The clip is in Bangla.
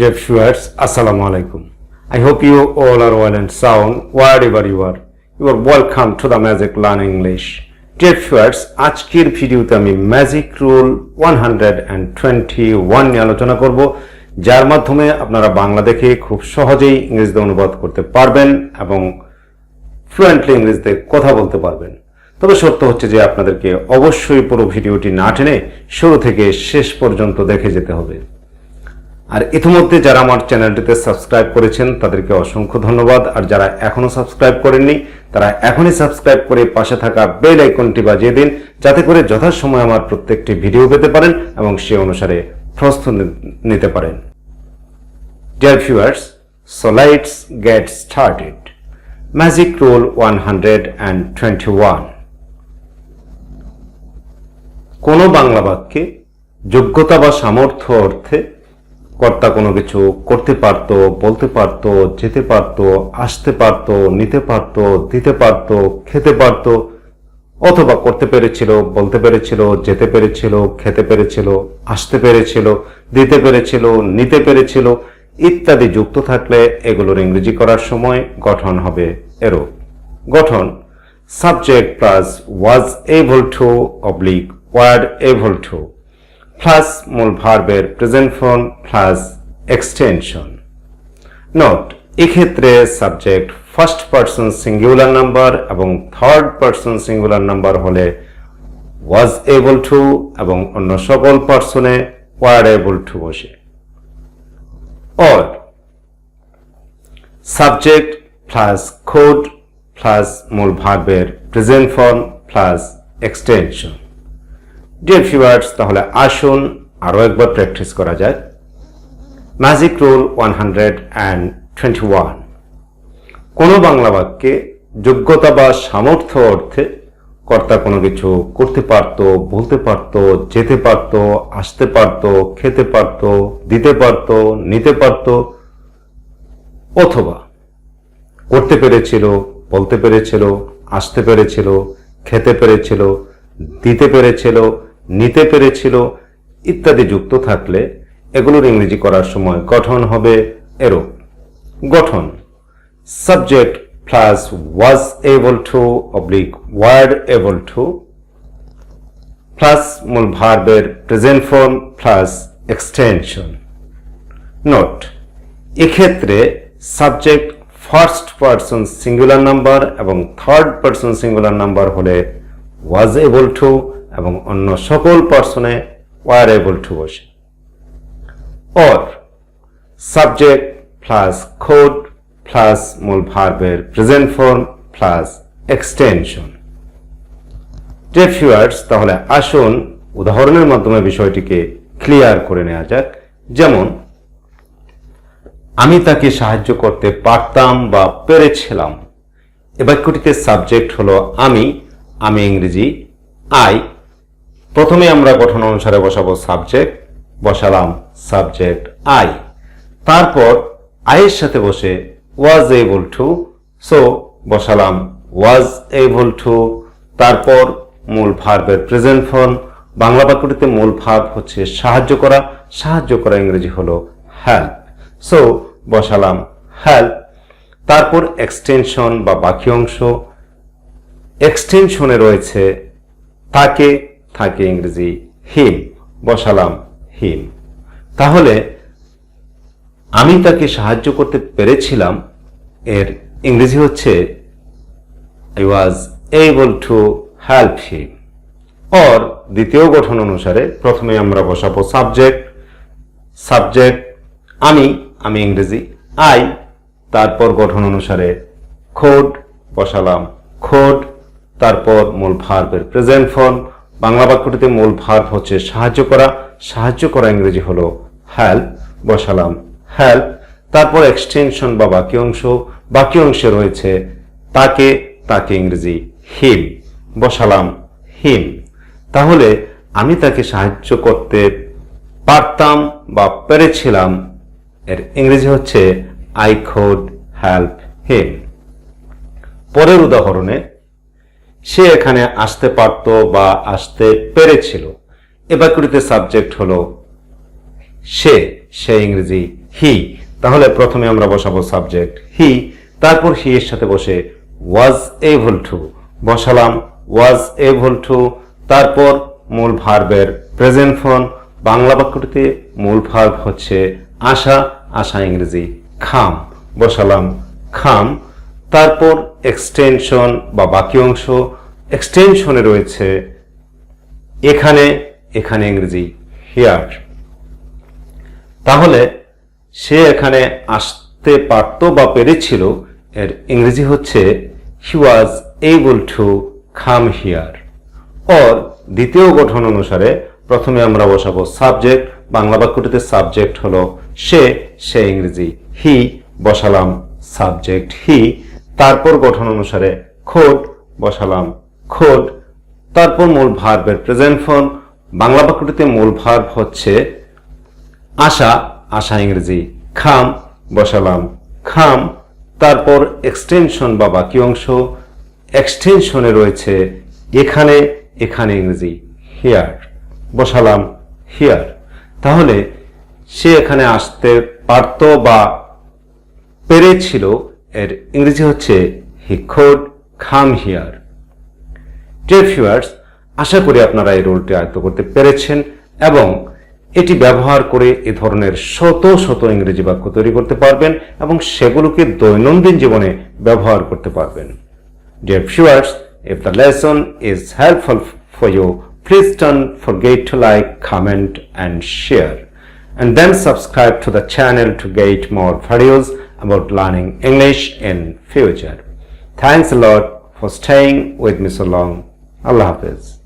Dear viewers, Assalamu alaikum. I hope you all are well and sound wherever you are. You are welcome to the Magic Learn English. Dear viewers, আজকের ভিডিওতে আমি ম্যাজিক রুল 121 নিয়ে আলোচনা করব, যার মাধ্যমে আপনারা বাংলা দেখে খুব সহজেই ইংরেজিতে অনুবাদ করতে পারবেন এবং ফ্লুয়েন্টলি ইংরেজিতে কথা বলতে পারবেন। তবে শর্ত হচ্ছে যে আপনাদেরকে অবশ্যই পুরো ভিডিওটি না টেনে শুরু থেকে শেষ পর্যন্ত দেখে যেতে হবে। আর ইতিমধ্যে যারা আমার চ্যানেলটিতে সাবস্ক্রাইব করেছেন তাদেরকে অসংখ্য ধন্যবাদ, আর যারা এখনো সাবস্ক্রাইব করেননি তারা এখনই সাবস্ক্রাইব করে পাশে থাকা বেল আইকনটি বাজিয়ে দিন, যাতে করে যথাসময়ে আমার প্রত্যেকটি ভিডিও পেতে পারেন এবং সে অনুসারে প্রস্তুতি নিতে পারেন। Dear viewers, so let's get started. Magic Rule 121. কোনো বাংলা বাক্যে যোগ্যতা বা সামর্থ্য অর্থে কর্তা কোনো কিছু করতে পারত, বলতে পারত, যেতে পারত, আসতে পারত, নিতে পারত, দিতে পারত, খেতে পারত, অথবা করতে পেরেছিল, বলতে পেরেছিল, যেতে পেরেছিল, খেতে পেরেছিল, আসতে পেরেছিল, দিতে পেরেছিল, নিতে পেরেছিল ইত্যাদি যুক্ত থাকলে এগুলোর ইংরেজি করার সময় গঠন হবে এরূপ। গঠন subject plus was able to oblique were able to plus মূল ভার্বের present form plus extension. Note, এক্ষেত্রে subject first person singular number এবং থার্ড পারসন সিঙ্গুলার নাম্বার হলে ওয়াজ এবল টু এবং অন্য সকল পার্সনে ওয়ার্ড এবল টু বসে। or subject plus could plus মূল ভার্বের present form plus extension. Dear viewers, তাহলে আসুন আরো একবার প্র্যাকটিস করা যায়। Magic rule 121। কোনো বাংলা বাক্যে যোগ্যতা বা সামর্থ্য অর্থে কর্তা কোনো কিছু করতে পারত, বলতে পারত, যেতে পারত, আসতে পারত, খেতে পারত, দিতে পারত, নিতে পারত, অথবা করতে পেরেছিল, বলতে পেরেছিল, আসতে পেরেছিল, খেতে পেরেছিল, দিতে পেরেছিল, নিতে পেরেছিল ইত্যাদি যুক্ত থাকলে এগুলোর ইংরেজি করার সময় গঠন হবে এরূপ। গঠন subject plus was able to oblique were able to plus মূল ভার্বের present form plus extension. Note, এক্ষেত্রে subject first person singular number এবং থার্ড পারসন সিঙ্গুলার নাম্বার হলে ওয়াজ এবল টু এবং অন্য সকল পার্সনে ওয়ার এবল টু বসে। or subject plus could plus মূল ভার্বের present form plus extension. Dear viewers, তাহলে আসুন উদাহরণের মাধ্যমে বিষয়টিকে ক্লিয়ার করে নেওয়া যাক। যেমন, আমি তাকে সাহায্য করতে পারতাম বা পেরেছিলাম। এ বাক্যটিতে সাবজেক্ট হলো আমি, আমি ইংরেজি আই। প্রথমে আমরা গঠন অনুসারে বসাবো সাবজেক্ট, বসালাম সাবজেক্ট আই। তারপর আইয়ের সাথে বসে ওয়াজ এবল টু, সো বসালাম ওয়াজ এবল টু। তারপর মূল ভার্বের প্রেজেন্ট ফর্ম। বাংলা বাক্যটিতে মূল ভার্ব হচ্ছে সাহায্য করা, সাহায্য করা ইংরেজি হলো হেল্প, সো বসালাম হেল্প। তারপর এক্সটেনশন বা বাকি অংশ। এক্সটেনশনে রয়েছে তাকে, থাকে ইংরেজি হিম, বসালাম হিম। তাহলে আমি তাকে সাহায্য করতে পেরেছিলাম এর ইংরেজি হচ্ছে I was able to help him। or দ্বিতীয় গঠন অনুসারে প্রথমে আমরা বসাবো সাবজেক্ট, সাবজেক্ট আমি, আমি ইংরেজি আই। তারপর গঠন অনুসারে খোড, বসালাম খোড। তারপর মূল ভার্বের প্রেজেন্ট ফর্ম। বাংলা বাক্যটিতে মূল ভার্ব হচ্ছে সাহায্য করা, সাহায্য করা ইংরেজি হলো হেল্প, বসালাম হেল্প। তারপর এক্সটেনশন বা বাকি অংশ। বাকি অংশে রয়েছে তাকে, তাকে ইংরেজি হিম, বসালাম হিম। তাহলে আমি তাকে সাহায্য করতে পারতাম বা পেরেছিলাম এর ইংরেজি হচ্ছে আই কুড হেল্প হিম। পরের উদাহরণে, সে এখানে আসতে পারত বা আসতে পেরেছিল। এ বাক্যটিতে সাবজেক্ট হলো সে, সে ইংরেজি হি। তাহলে প্রথমে আমরা বসাবো সাবজেক্ট হি, তারপর হি এর সাথে বসে ওয়াজ এবল টু বসালাম ওয়াজ এবল টু, তারপর মূল ভার্বের প্রেজেন্ট ফর্ম। বাংলা বাক্যটিতে মূল ভার্ব হচ্ছে আসা, আসা ইংরেজি খাম বসালাম খাম, তারপর এক্সটেনশন বা বাকি অংশ। এক্সটেনশনে রয়েছে এখানে, এখানে ইংরেজি হিয়ার। তাহলে সে এখানে আসতে পারত বা পেরেছিল, এর ইংরেজি হচ্ছে he was able to come here. Or দ্বিতীয় গঠন অনুসারে প্রথমে আমরা বসাবো সাবজেক্ট। বাংলা বাক্যটিতে সাবজেক্ট হলো সে, সে ইংরেজি হি বসালাম সাবজেক্ট হি, তারপর গঠন অনুসারে খোদ বসালাম খোদ, তারপর মূল ভার্বের প্রেজেন্ট ফর্ম। বাংলা বাক্যটিতে মূল ভার্ব হচ্ছে আসা, আসা ইংরেজি খাম বসালাম খাম, তারপর এক্সটেনশন বা বাকি অংশ। এক্সটেনশনে রয়েছে এখানে, এখানে ইংরেজি হিয়ার বসালাম হিয়ার। তাহলে সে এখানে আসতে পারত বা পেরেছিল, এর ইংরেজি হচ্ছে he could come here. Dear viewers, আশা করি আপনারা এই রুলটি আয়ত্ত করতে পেরেছেন এবং এটি ব্যবহার করে এ ধরনের শত শত ইংরেজি বাক্য তৈরি করতে পারবেন এবং সেগুলোকে দৈনন্দিন জীবনে ব্যবহার করতে পারবেন। Dear viewers, if the lesson is helpful for you, please don't forget to like, comment and share. And then subscribe to the channel to get more videos about learning English in future. Thanks a lot for staying with me so long. Allah Hafiz.